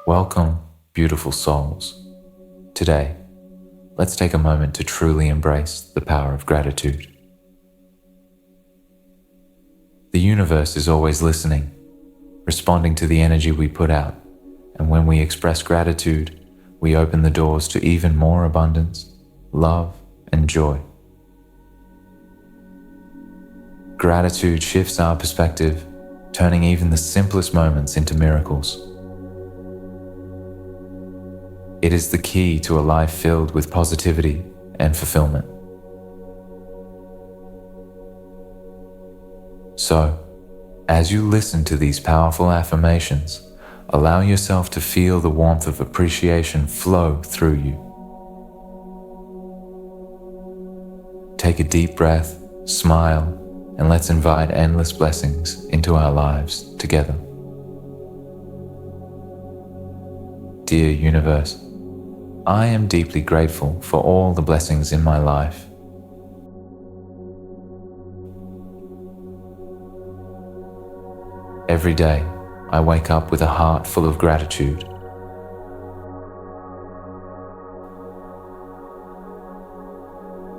Welcome, beautiful souls. Today, let's take a moment to truly embrace the power of gratitude. The universe is always listening, responding to the energy we put out, and when we express gratitude, we open the doors to even more abundance, love, and joy. Gratitude shifts our perspective, turning even the simplest moments into miracles. It is the key to a life filled with positivity and fulfillment. So, as you listen to these powerful affirmations, allow yourself to feel the warmth of appreciation flow through you. Take a deep breath, smile, and let's invite endless blessings into our lives together. Dear universe, I am deeply grateful for all the blessings in my life. Every day, I wake up with a heart full of gratitude.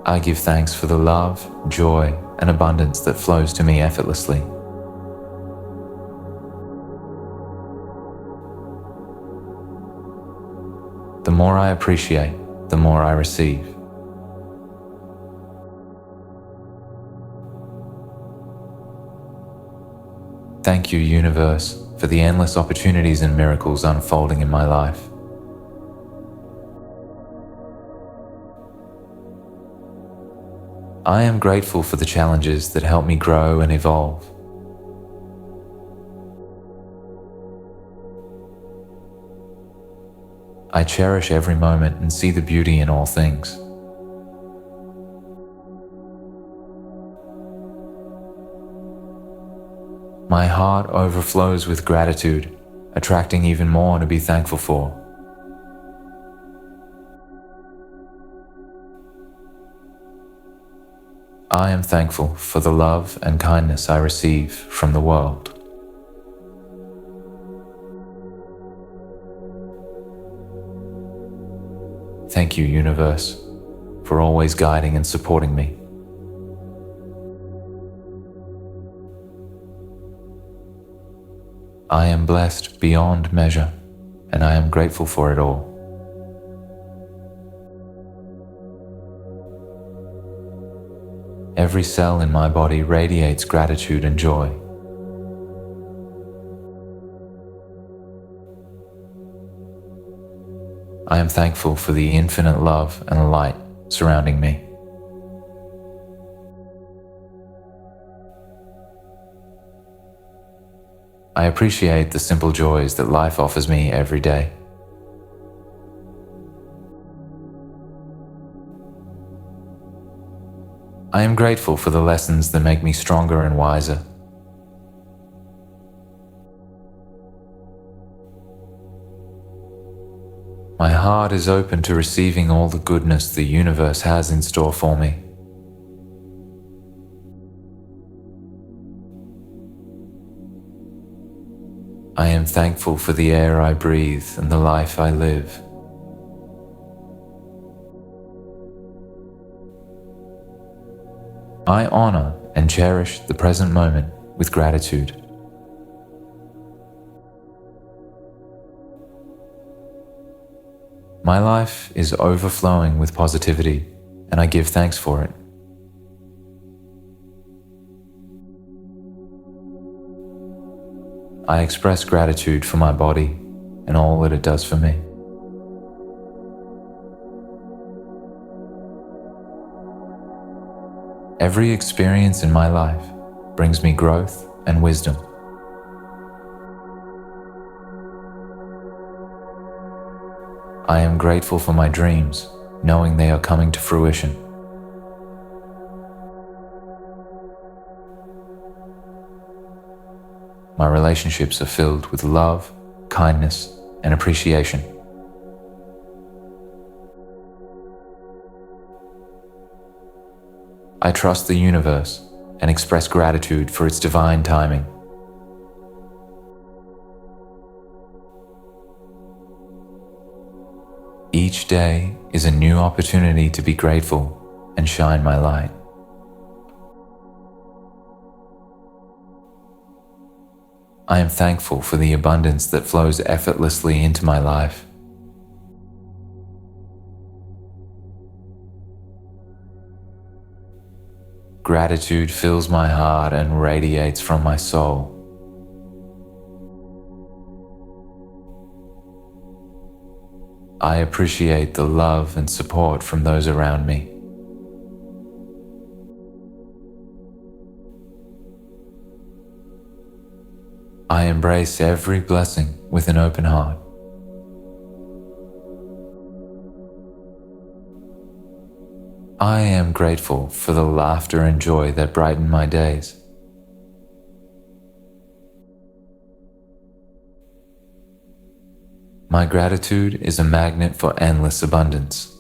I give thanks for the love, joy, and abundance that flows to me effortlessly. The more I appreciate, the more I receive. Thank you, universe, for the endless opportunities and miracles unfolding in my life. I am grateful for the challenges that help me grow and evolve. I cherish every moment and see the beauty in all things. My heart overflows with gratitude, attracting even more to be thankful for. I am thankful for the love and kindness I receive from the world. Thank you, universe, for always guiding and supporting me. I am blessed beyond measure, and I am grateful for it all. Every cell in my body radiates gratitude and joy. I am thankful for the infinite love and light surrounding me. I appreciate the simple joys that life offers me every day. I am grateful for the lessons that make me stronger and wiser. My heart is open to receiving all the goodness the universe has in store for me. I am thankful for the air I breathe and the life I live. I honor and cherish the present moment with gratitude. My life is overflowing with positivity, and I give thanks for it. I express gratitude for my body and all that it does for me. Every experience in my life brings me growth and wisdom. I am grateful for my dreams, knowing they are coming to fruition. My relationships are filled with love, kindness, and appreciation. I trust the universe and express gratitude for its divine timing. Each day is a new opportunity to be grateful and shine my light. I am thankful for the abundance that flows effortlessly into my life. Gratitude fills my heart and radiates from my soul. I appreciate the love and support from those around me. I embrace every blessing with an open heart. I am grateful for the laughter and joy that brighten my days. My gratitude is a magnet for endless abundance.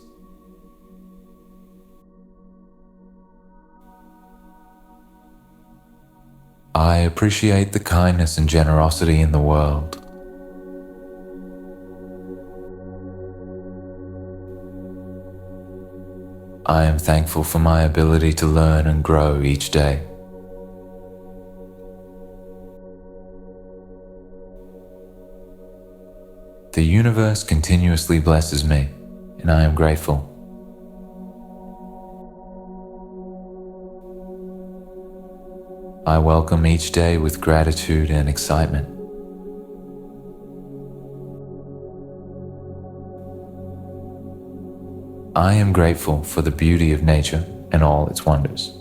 I appreciate the kindness and generosity in the world. I am thankful for my ability to learn and grow each day. The universe continuously blesses me, and I am grateful. I welcome each day with gratitude and excitement. I am grateful for the beauty of nature and all its wonders.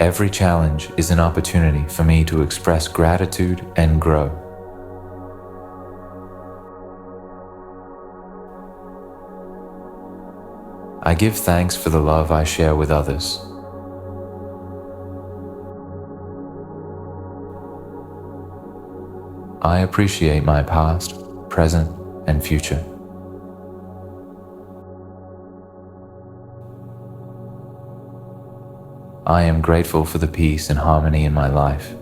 Every challenge is an opportunity for me to express gratitude and grow. I give thanks for the love I share with others. I appreciate my past, present, and future. I am grateful for the peace and harmony in my life.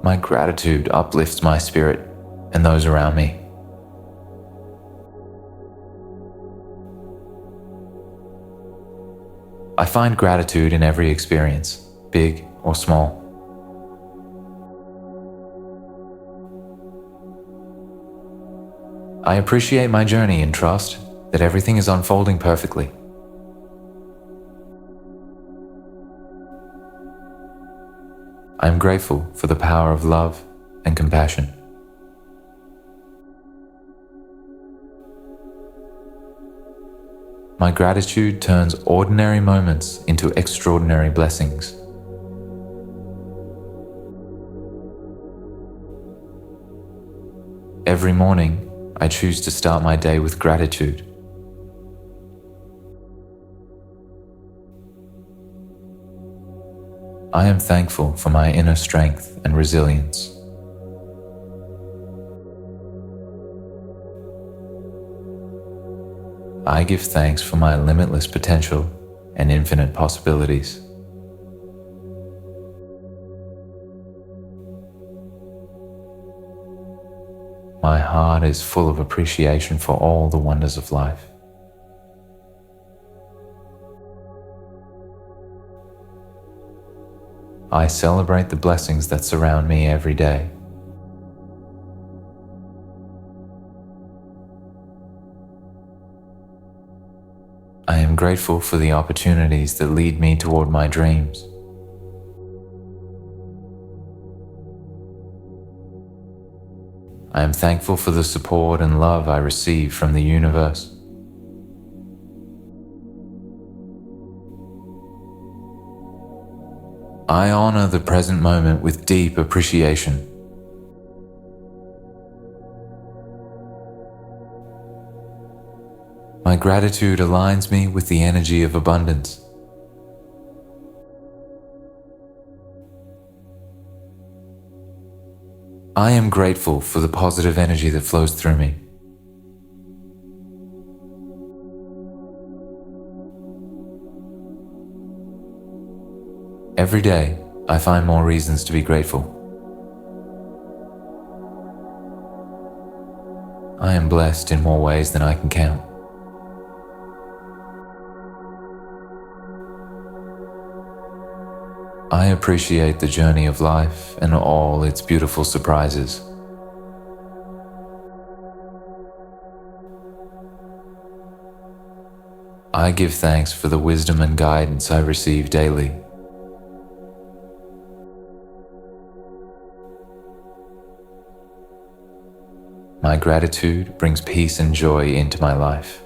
My gratitude uplifts my spirit and those around me. I find gratitude in every experience, big or small. I appreciate my journey and trust that everything is unfolding perfectly. I am grateful for the power of love and compassion. My gratitude turns ordinary moments into extraordinary blessings. Every morning, I choose to start my day with gratitude. I am thankful for my inner strength and resilience. I give thanks for my limitless potential and infinite possibilities. My heart is full of appreciation for all the wonders of life. I celebrate the blessings that surround me every day. I am grateful for the opportunities that lead me toward my dreams. I am thankful for the support and love I receive from the universe. I honor the present moment with deep appreciation. My gratitude aligns me with the energy of abundance. I am grateful for the positive energy that flows through me. Every day, I find more reasons to be grateful. I am blessed in more ways than I can count. I appreciate the journey of life and all its beautiful surprises. I give thanks for the wisdom and guidance I receive daily. My gratitude brings peace and joy into my life.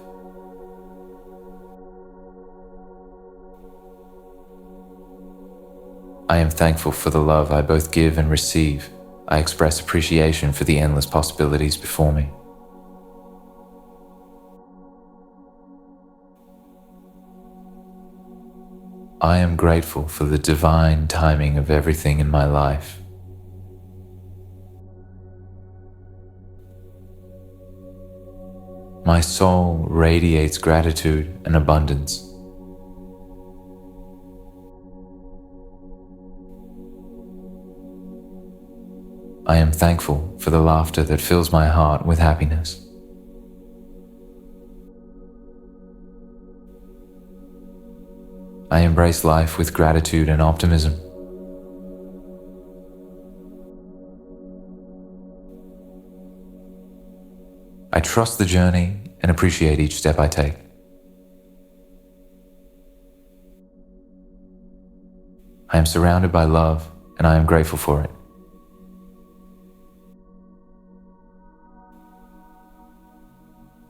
I am thankful for the love I both give and receive. I express appreciation for the endless possibilities before me. I am grateful for the divine timing of everything in my life. My soul radiates gratitude and abundance. I am thankful for the laughter that fills my heart with happiness. I embrace life with gratitude and optimism. I trust the journey and appreciate each step I take. I am surrounded by love and I am grateful for it.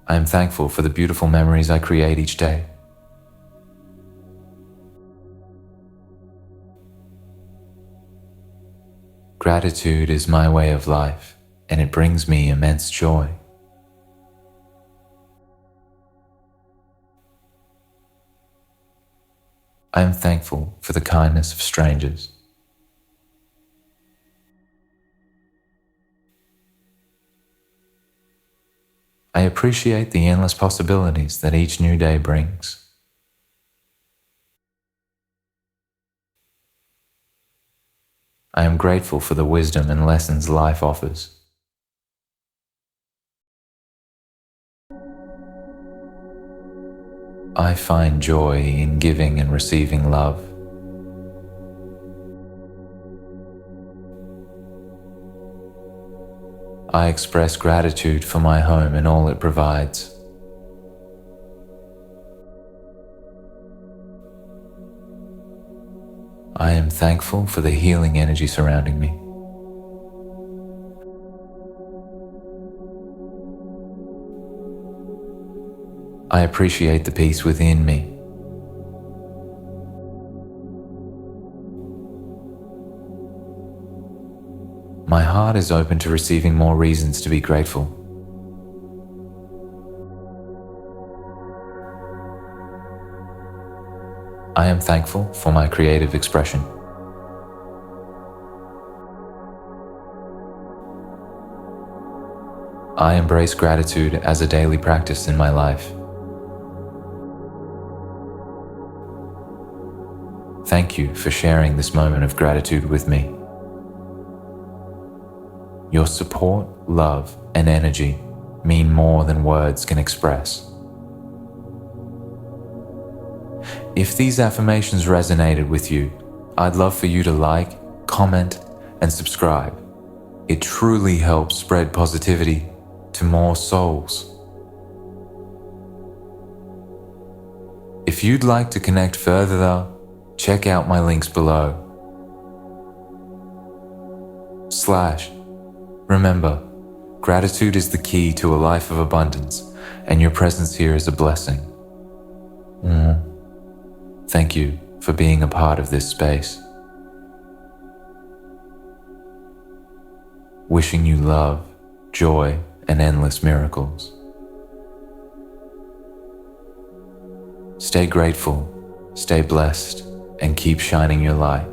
I am thankful for the beautiful memories I create each day. Gratitude is my way of life, and it brings me immense joy. I am thankful for the kindness of strangers. I appreciate the endless possibilities that each new day brings. I am grateful for the wisdom and lessons life offers. I find joy in giving and receiving love. I express gratitude for my home and all it provides. I am thankful for the healing energy surrounding me. I appreciate the peace within me. My heart is open to receiving more reasons to be grateful. I am thankful for my creative expression. I embrace gratitude as a daily practice in my life. Thank you for sharing this moment of gratitude with me. Your support, love, and energy mean more than words can express. If these affirmations resonated with you, I'd love for you to like, comment, and subscribe. It truly helps spread positivity to more souls. If you'd like to connect further, check out my links below. Remember, gratitude is the key to a life of abundance, and your presence here is a blessing. Thank you for being a part of this space. Wishing you love, joy, and endless miracles. Stay grateful, stay blessed, and keep shining your light.